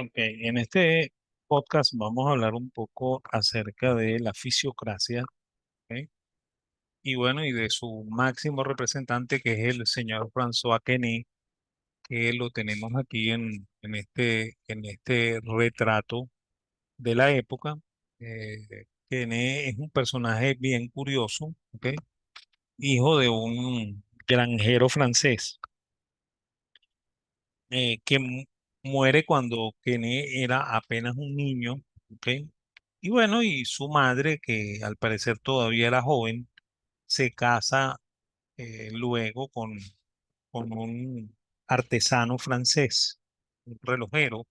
Ok, en este podcast vamos a hablar un poco acerca de la fisiocracia, ¿ok? Y bueno, y de su máximo representante, que es el señor François Quesnay, que lo tenemos aquí en este retrato de la época. Quesnay es un personaje bien curioso, ¿ok? Hijo de un granjero francés, que muere cuando Quesnay era apenas un niño, ¿ok? Y bueno, y su madre, que al parecer todavía era joven, se casa luego con un artesano francés, un relojero,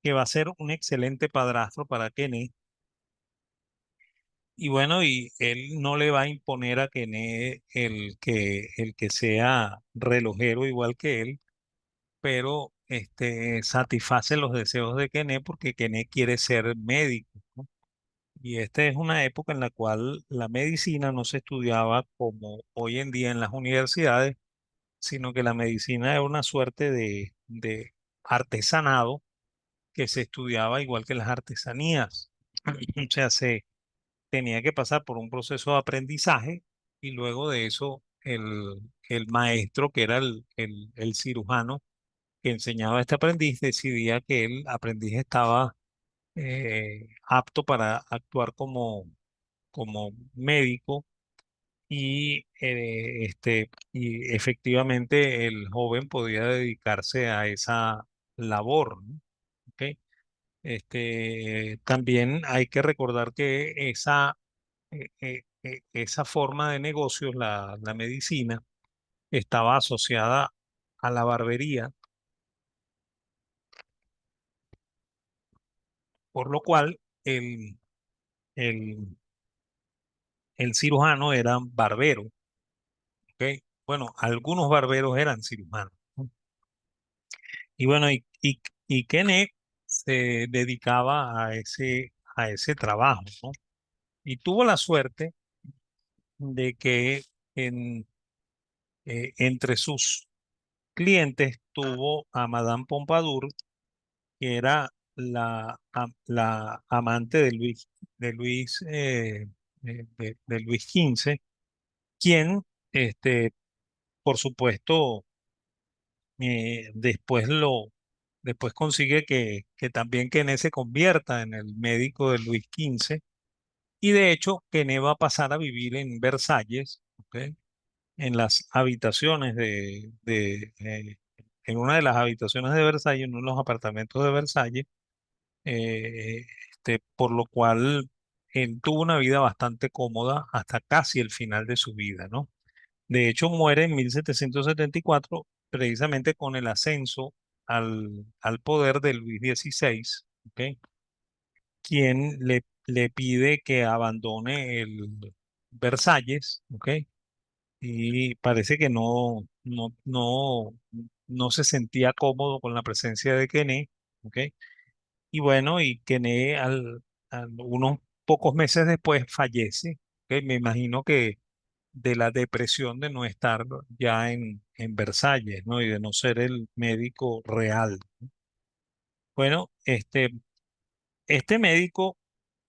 que va a ser un excelente padrastro para Kené. Y bueno, y él no le va a imponer a Kené el que sea relojero igual que él, pero satisface los deseos de Kené porque Kené quiere ser médico, ¿no? Y esta es una época en la cual la medicina no se estudiaba como hoy en día en las universidades, sino que la medicina era una suerte de artesanado que se estudiaba igual que las artesanías. O sea, se tenía que pasar por un proceso de aprendizaje y luego de eso el maestro, que era el cirujano que enseñaba a este aprendiz, decidía que el aprendiz estaba apto para actuar como médico y efectivamente el joven podía dedicarse a esa labor, ¿no? ¿Ok? También hay que recordar que esa forma de negocios, la medicina, estaba asociada a la barbería, por lo cual el, el, el cirujano era barbero, ¿ok? Bueno, algunos barberos eran cirujanos, ¿no? Y bueno, y Kenneth se dedicaba a ese trabajo, ¿no? Y tuvo la suerte de que en, entre sus clientes tuvo a Madame Pompadour, que era la amante de Luis XV, quien, este, por supuesto, después consigue que también Kenneth se convierta en el médico de Luis XV. Y de hecho, Kenneth va a pasar a vivir en Versalles, ¿ok? En las habitaciones en una de las habitaciones de Versalles, en uno de los apartamentos de Versalles, eh, por lo cual él tuvo una vida bastante cómoda hasta casi el final de su vida, ¿no? De hecho, muere en 1774 precisamente con el ascenso al poder de Luis XVI, ¿ok? Quien le pide que abandone el Versalles, ¿ok? Y parece que no se sentía cómodo con la presencia de Kené, ¿ok? Y bueno, y Kené unos pocos meses después fallece, ¿ok? Me imagino que de la depresión de no estar ya en Versalles, ¿no? Y de no ser el médico real. Bueno, este médico,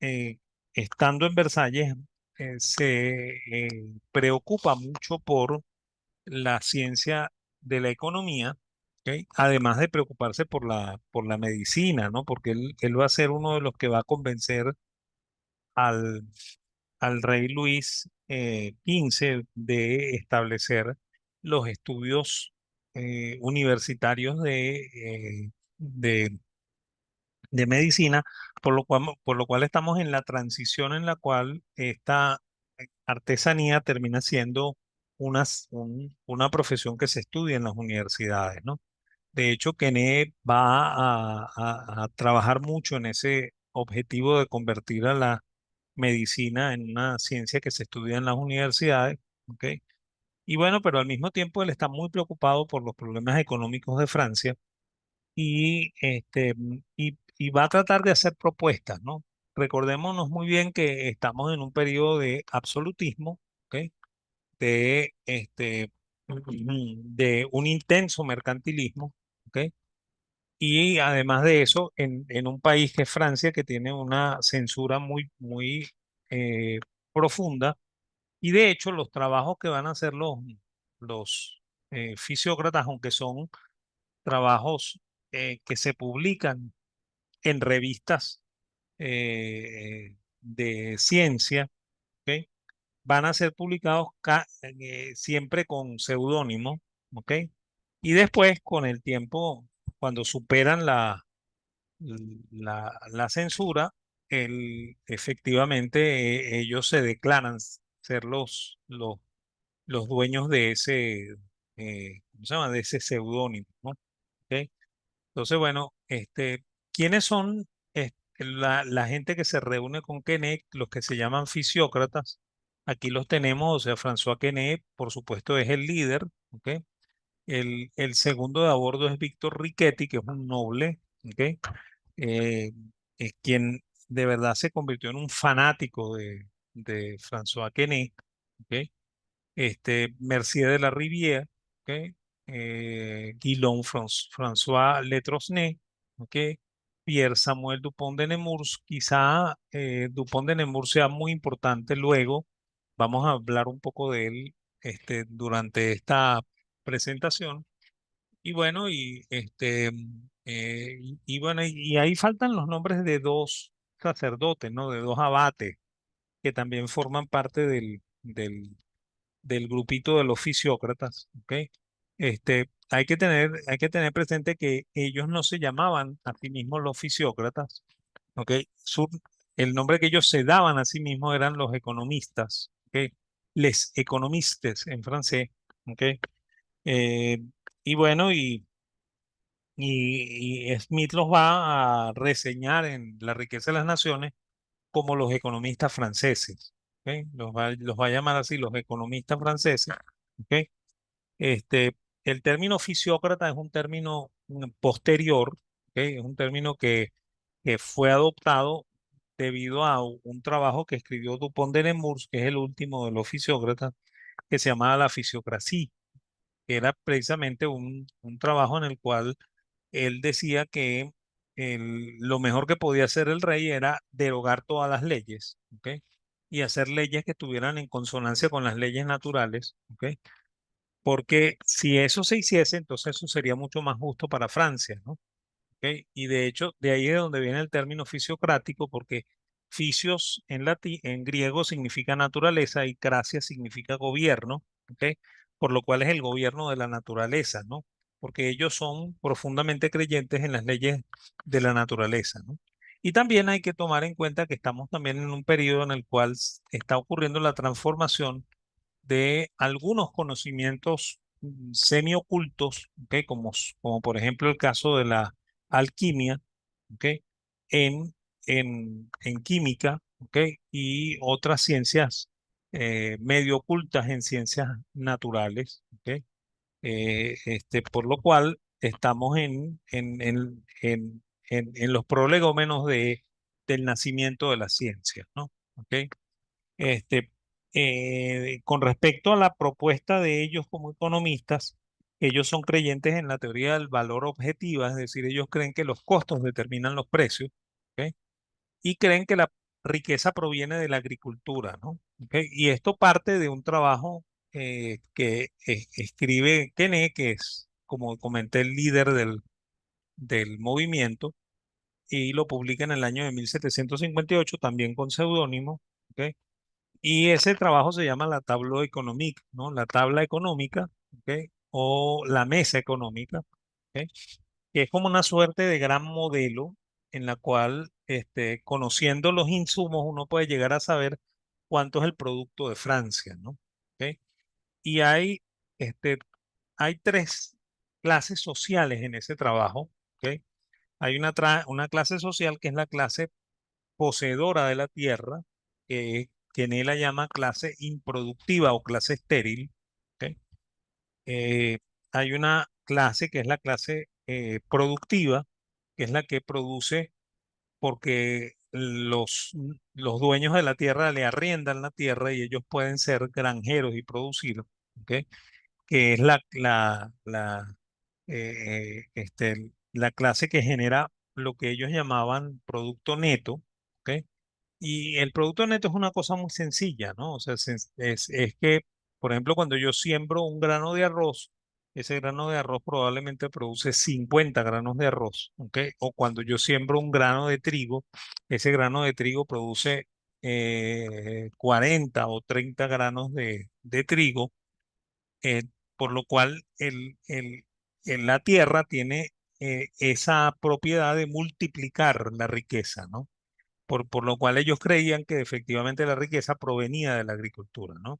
eh, estando en Versalles, se preocupa mucho por la ciencia de la economía, ¿ok? Además de preocuparse por la medicina, ¿no? Porque él va a ser uno de los que va a convencer al, al rey Luis XV de establecer los estudios universitarios de medicina, por lo cual estamos en la transición en la cual esta artesanía termina siendo una profesión que se estudia en las universidades, ¿no? De hecho, Kené va a trabajar mucho en ese objetivo de convertir a la medicina en una ciencia que se estudia en las universidades, ¿ok? Y bueno, pero al mismo tiempo él está muy preocupado por los problemas económicos de Francia y va a tratar de hacer propuestas, ¿no? Recordémonos muy bien que estamos en un periodo de absolutismo, ¿ok? De un intenso mercantilismo, ¿ok? Y además de eso, en un país que es Francia, que tiene una censura muy eh, profunda, y de hecho los trabajos que van a hacer los fisiócratas, aunque son trabajos que se publican en revistas de ciencia, ¿ok? Van a ser publicados siempre con seudónimo, ¿ok? Y después, con el tiempo, cuando superan la censura, efectivamente ellos se declaran ser los dueños de ese, ¿cómo se llama? De ese seudónimo, ¿no? ¿Ok? Entonces, bueno, ¿quiénes son la gente que se reúne con Kenneth? Los que se llaman fisiócratas. Aquí los tenemos, o sea, François Quesnay, por supuesto, es el líder, ¿ok? El segundo de a bordo es Víctor Riquetti, que es un noble, ¿ok? eh, es quien de verdad se convirtió en un fanático de François Quesnay, ¿ok? Mercier de la Rivière, ¿ok? Guillaume François Letrosnay, ¿ok? Pierre Samuel Dupont de Nemours, quizá Dupont de Nemours sea muy importante luego, vamos a hablar un poco de él durante esta presentación, y bueno, y bueno, y ahí faltan los nombres de dos sacerdotes, ¿no? De dos abates que también forman parte del grupito de los fisiócratas, ¿ok? Hay que tener presente que ellos no se llamaban a sí mismos los fisiócratas, ¿ok? El nombre que ellos se daban a sí mismos eran los economistas, ¿ok? Les économistes en francés, ¿ok? Eh, y bueno, y Smith los va a reseñar en La riqueza de las naciones como los economistas franceses, ¿ok? Los va a llamar así, los economistas franceses, ¿ok? Este, el término fisiócrata es un término posterior, ¿ok? Es un término que fue adoptado debido a un trabajo que escribió Dupont de Nemours, que es el último de los fisiócratas, que se llamaba La fisiocracia, que era precisamente un trabajo en el cual él decía que lo mejor que podía hacer el rey era derogar todas las leyes, ¿ok? Y hacer leyes que estuvieran en consonancia con las leyes naturales, ¿ok? Porque si eso se hiciese, entonces eso sería mucho más justo para Francia, ¿no? ¿Ok? Y de hecho, de ahí es donde viene el término fisiocrático, porque fisios en griego significa naturaleza y cracia significa gobierno, ¿ok? Por lo cual es el gobierno de la naturaleza, ¿no? Porque ellos son profundamente creyentes en las leyes de la naturaleza, ¿no? Y también hay que tomar en cuenta que estamos también en un periodo en el cual está ocurriendo la transformación de algunos conocimientos semiocultos, ¿ok? Como por ejemplo el caso de la alquimia, ¿ok? En química, ¿ok? Y otras ciencias medio ocultas en ciencias naturales, ¿ok? Por lo cual estamos en los prolegómenos del nacimiento de la ciencia, ¿no? ¿Ok? Este, con respecto a la propuesta de ellos como economistas, ellos son creyentes en la teoría del valor objetiva, es decir, ellos creen que los costos determinan los precios, ¿ok? Y creen que la riqueza proviene de la agricultura, ¿no? ¿Ok? Y esto parte de un trabajo que escribe Kenneth, que es, como comenté, el líder del movimiento, y lo publica en el año de 1758, también con seudónimo, ¿ok? Y ese trabajo se llama la tabla económica, ¿no? La tabla económica, ¿ok? O la mesa económica, ¿ok? Que es como una suerte de gran modelo en la cual, conociendo los insumos, uno puede llegar a saber cuánto es el producto de Francia, ¿no? ¿Ok? Y este, hay tres clases sociales en ese trabajo, ¿ok? Hay una clase social que es la clase poseedora de la tierra, que en él la llama clase improductiva o clase estéril. ¿Ok? Eh, Hay una clase que es la clase productiva, que es la que produce porque los dueños de la tierra le arriendan la tierra y ellos pueden ser granjeros y producir, ¿ok? Que es eh, este, la clase que genera lo que ellos llamaban producto neto, ¿ok? Y el producto neto es una cosa muy sencilla, ¿no? O sea, es que, por ejemplo, cuando yo siembro un grano de arroz, ese grano de arroz probablemente produce 50 granos de arroz, ¿ok? O cuando yo siembro un grano de trigo, ese grano de trigo produce 40 o 30 granos de trigo, eh, por lo cual la tierra tiene esa propiedad de multiplicar la riqueza, ¿no? Por lo cual ellos creían que efectivamente la riqueza provenía de la agricultura, ¿no?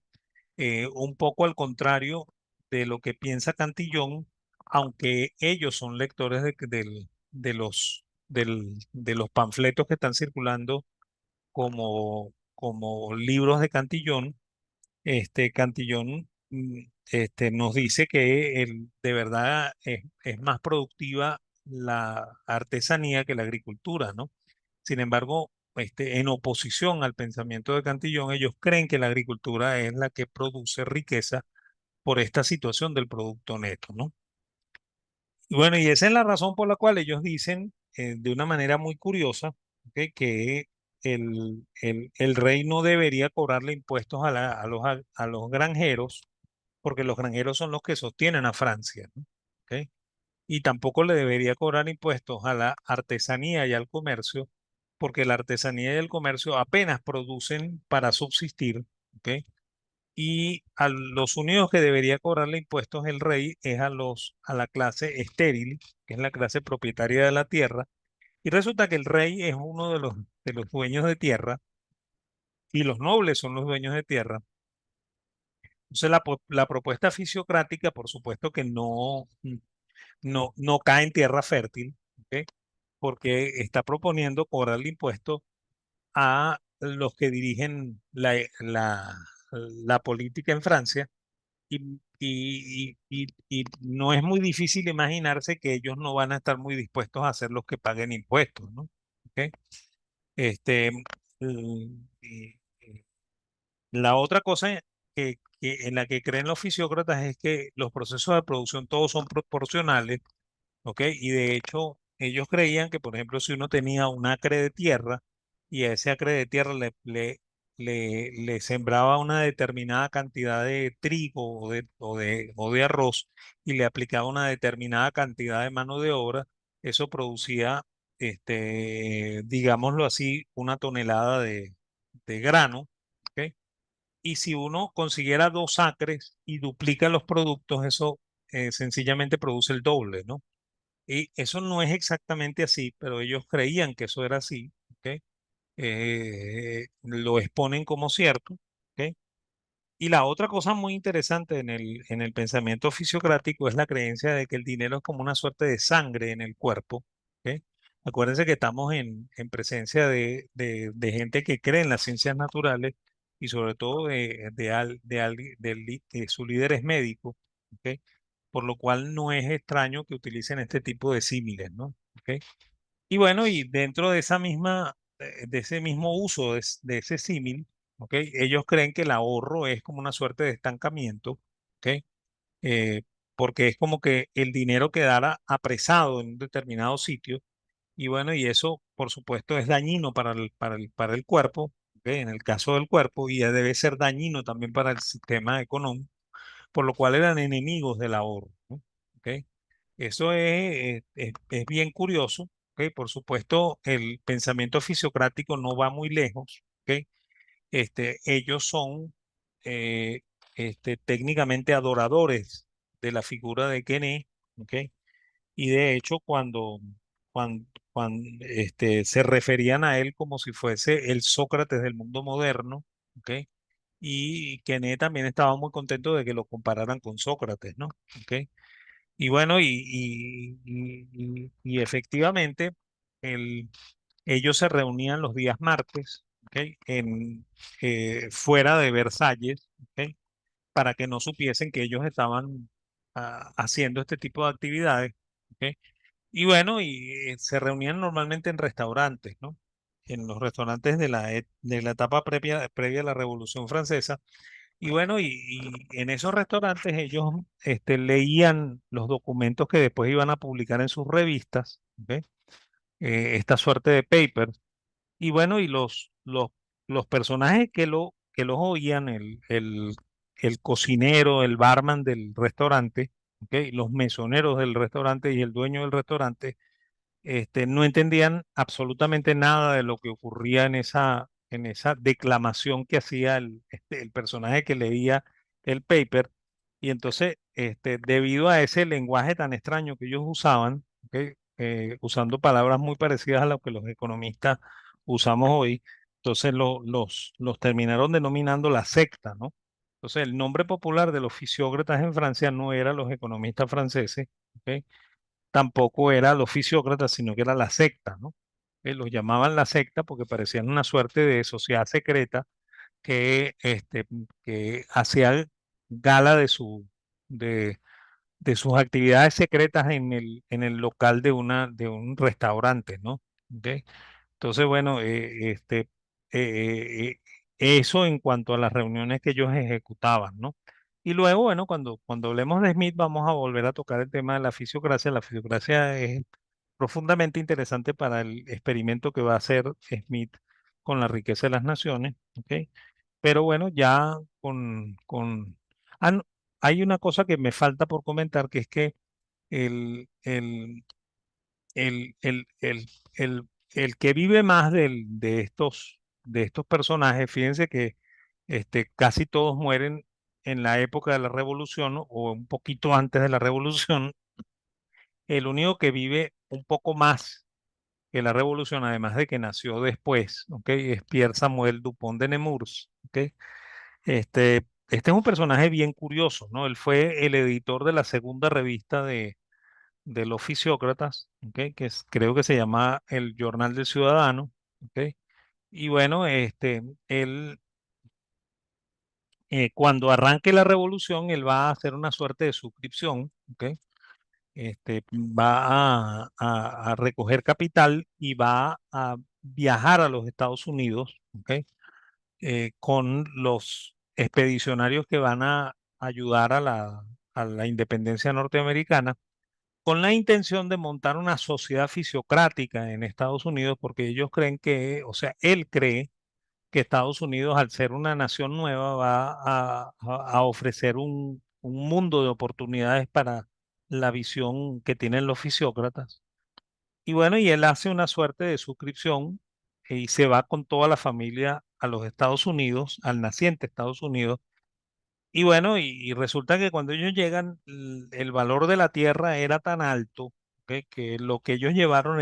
Un poco al contrario de lo que piensa Cantillón, aunque ellos son lectores de los panfletos que están circulando como libros de Cantillón. Cantillón nos dice que de verdad es más productiva la artesanía que la agricultura, ¿no? Sin embargo, en oposición al pensamiento de Cantillón, ellos creen que la agricultura es la que produce riqueza por esta situación del producto neto, ¿no? Y bueno, y esa es la razón por la cual ellos dicen, de una manera muy curiosa, ¿ok? Que el rey no debería cobrarle impuestos a los granjeros, porque los granjeros son los que sostienen a Francia, ¿no? ¿Ok? Y tampoco le debería cobrar impuestos a la artesanía y al comercio, porque la artesanía y el comercio apenas producen para subsistir, ¿ok? Y a los únicos que debería cobrarle impuestos el rey es a la clase estéril, que es la clase propietaria de la tierra. Y resulta que el rey es uno de los dueños de tierra y los nobles son los dueños de tierra. Entonces la propuesta fisiocrática, por supuesto que no cae en tierra fértil, ¿ok? Porque está proponiendo cobrarle impuestos a los que dirigen la política en Francia y no es muy difícil imaginarse que ellos no van a estar muy dispuestos a ser los que paguen impuestos, ¿no? ¿Ok? Este, y la otra cosa en la que creen los fisiócratas es que los procesos de producción todos son proporcionales. ¿Ok? Y de hecho, ellos creían que, por ejemplo, si uno tenía un acre de tierra y a ese acre de tierra le sembraba una determinada cantidad de trigo o de arroz y le aplicaba una determinada cantidad de mano de obra, eso producía, digámoslo así, una tonelada de grano. ¿Ok? Y si uno consiguiera 2 acres y duplica los productos, eso sencillamente produce el doble, ¿no? Y eso no es exactamente así, pero ellos creían que eso era así, ¿ok? Lo exponen como cierto, ¿ok? Y la otra cosa muy interesante en el pensamiento fisiocrático es la creencia de que el dinero es como una suerte de sangre en el cuerpo, ¿ok? Acuérdense que estamos en presencia de gente que cree en las ciencias naturales y sobre todo que su líder es médico, ¿ok? Por lo cual no es extraño que utilicen este tipo de símiles, ¿no? ¿Ok? Y bueno, y dentro de de ese mismo uso de ese símil, ¿ok? Ellos creen que el ahorro es como una suerte de estancamiento, ¿ok? Eh, Porque es como que el dinero quedara apresado en un determinado sitio, y bueno, y eso, por supuesto, es dañino para el cuerpo, ¿ok? En el caso del cuerpo, y debe ser dañino también para el sistema económico, por lo cual eran enemigos del ahorro, ¿no? ¿Ok? Eso es bien curioso, ¿ok? Por supuesto, el pensamiento fisiocrático no va muy lejos, ¿ok? Ellos son eh, técnicamente adoradores de la figura de Kené, ¿ok? Y de hecho, cuando se referían a él como si fuese el Sócrates del mundo moderno, ¿ok? Y Kené también estaba muy contento de que lo compararan con Sócrates, ¿no? ¿Ok? Y bueno, y efectivamente, el, ellos se reunían los días martes, ¿ok? Fuera de Versalles, ¿ok? Para que no supiesen que ellos estaban haciendo este tipo de actividades, ¿ok? Y bueno, se reunían normalmente en restaurantes, ¿no? En los restaurantes de de la etapa previa a la Revolución Francesa, Y bueno, y en esos restaurantes ellos leían los documentos que después iban a publicar en sus revistas, ¿ok? Esta suerte de papers. Y bueno, y los personajes que los oían, el cocinero, el barman del restaurante, ¿ok? Los mesoneros del restaurante y el dueño del restaurante, no entendían absolutamente nada de lo que ocurría en esa declamación que hacía el personaje que leía el paper. Y entonces, debido a ese lenguaje tan extraño que ellos usaban, ¿ok? Usando palabras muy parecidas a lo que los economistas usamos hoy, entonces los terminaron denominando la secta, ¿no? Entonces, el nombre popular de los fisiócratas en Francia no era los economistas franceses, ¿ok? Tampoco era los fisiócratas, sino que era la secta, ¿no? Los llamaban la secta porque parecían una suerte de sociedad secreta que, que hacía gala de, de sus actividades secretas en el local de un restaurante, ¿no? ¿Ok? Entonces, bueno, eso en cuanto a las reuniones que ellos ejecutaban, ¿no? Y luego, bueno, cuando hablemos de Smith, vamos a volver a tocar el tema de la fisiocracia. La fisiocracia es profundamente interesante para el experimento que va a hacer Smith con la riqueza de las naciones, ¿ok? Pero bueno, ya con... Ah, no, hay una cosa que me falta por comentar, que es que el, el, el, el, el, el que vive más de estos personajes, fíjense que casi todos mueren en la época de la revolución, ¿no? O un poquito antes de la revolución. El único que vive un poco más que la revolución, además de que nació después, ¿ok? Es Pierre Samuel Dupont de Nemours, ¿ok? Este es un personaje bien curioso, ¿no? Él fue el editor de la segunda revista de los fisiócratas, ¿ok? Creo que se llama El Jornal del Ciudadano, ¿ok? Y bueno, él, cuando arranque la revolución, él va a hacer una suerte de suscripción, ¿ok? Va a recoger capital y va a viajar a los Estados Unidos, ¿ok? Con los expedicionarios que van a ayudar a la independencia norteamericana, con la intención de montar una sociedad fisiocrática en Estados Unidos, porque ellos creen que, o sea, él cree que Estados Unidos, al ser una nación nueva, va a ofrecer un mundo de oportunidades para la visión que tienen los fisiócratas. Y bueno, y él hace una suerte de suscripción y se va con toda la familia a los Estados Unidos, al naciente Estados Unidos. Y bueno, y resulta que cuando ellos llegan, el valor de la tierra era tan alto, ¿ok? Que lo que ellos llevaron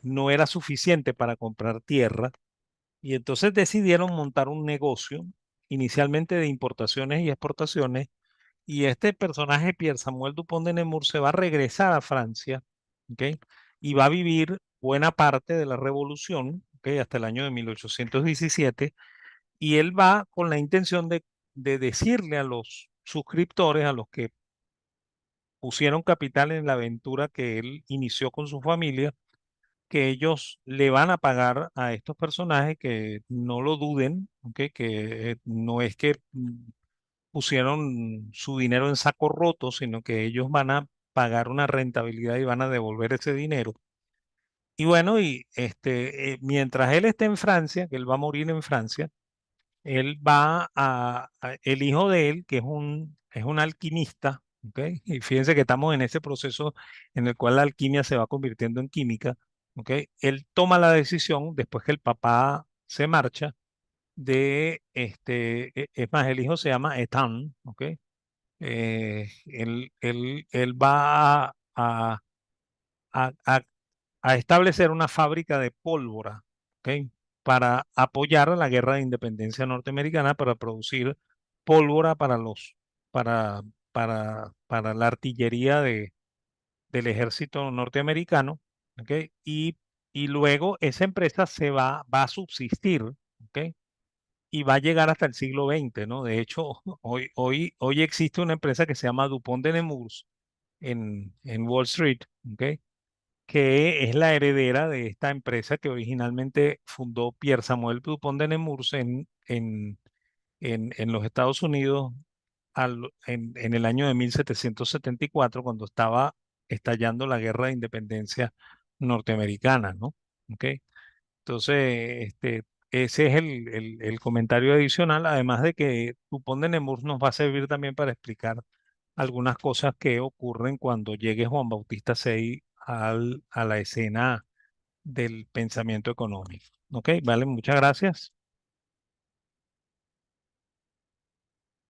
no era suficiente para comprar tierra. Y entonces decidieron montar un negocio, inicialmente de importaciones y exportaciones, y este personaje, Pierre Samuel Dupont de Nemours, se va a regresar a Francia, ¿ok? Y va a vivir buena parte de la revolución, ¿ok? Hasta el año de 1817, y él va con la intención de decirle a los suscriptores, a los que pusieron capital en la aventura que él inició con su familia, que ellos le van a pagar a estos personajes, que no lo duden, ¿ok? Que no es que pusieron su dinero en saco roto, sino que ellos van a pagar una rentabilidad y van a devolver ese dinero. Y bueno, mientras él esté en Francia, que él va a morir en Francia, él el hijo de él, que es un alquimista, ¿ok? Y fíjense que estamos en ese proceso en el cual la alquimia se va convirtiendo en química, ¿ok? Él toma la decisión, después que el papá se marcha, es más, el hijo se llama Ethan, ¿ok? Él va a- a- a establecer una fábrica de pólvora, ¿ok? Para apoyar a la guerra de independencia norteamericana, para producir pólvora para, para la artillería del ejército norteamericano, ¿ok? Y, y luego esa empresa va a subsistir, ¿ok? Y va a llegar hasta el siglo XX, ¿no? De hecho, hoy existe una empresa que se llama Dupont de Nemours en Wall Street, ¿ok? que es la heredera de esta empresa que originalmente fundó Pierre Samuel Dupont de Nemours en los Estados Unidos en el año de 1774, cuando estaba estallando la guerra de independencia norteamericana, ¿no? ¿Ok? Entonces, ese es el comentario adicional, además de que Dupont de Nemours nos va a servir también para explicar algunas cosas que ocurren cuando llegue Juan Bautista Sey a la escena del pensamiento económico. ¿Ok? Vale, muchas gracias.